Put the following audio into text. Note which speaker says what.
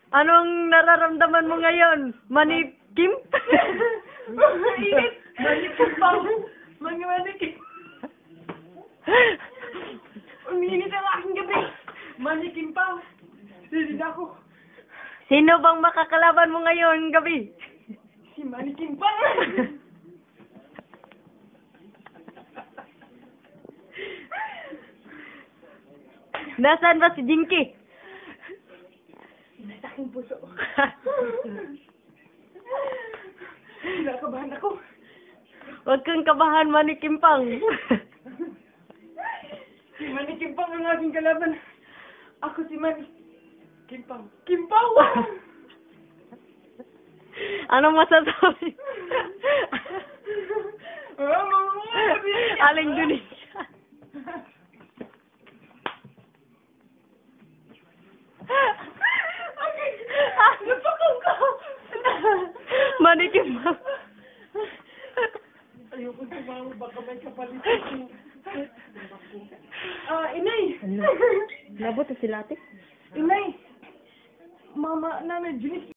Speaker 1: Anong nararamdaman mo ngayon? Manikim?
Speaker 2: Init! Manikim pa! Mga manikim! Uminit ang aking gabi! Manikim pa! Silid ako!
Speaker 1: Sino bang makakalaban mo ngayon gabi?
Speaker 2: Si Manikim pa!
Speaker 1: Nasaan ba si Jinky?
Speaker 2: Nasa aking puso. Kinakabahan ako.
Speaker 1: Huwag kang kabahan, Manikimpang.
Speaker 2: Si Manikimpang ang aking kalaban. Ako si Manikimpang. Kimpaw!
Speaker 1: Anong masasabi? Aling Dunisha.
Speaker 2: Napakaw ka!
Speaker 1: Manikimpang.
Speaker 2: Ayoko sumama, baka may kapalitan. Inay!
Speaker 1: Labot na si Lati?
Speaker 2: Inay! Mama, nanay, Junis,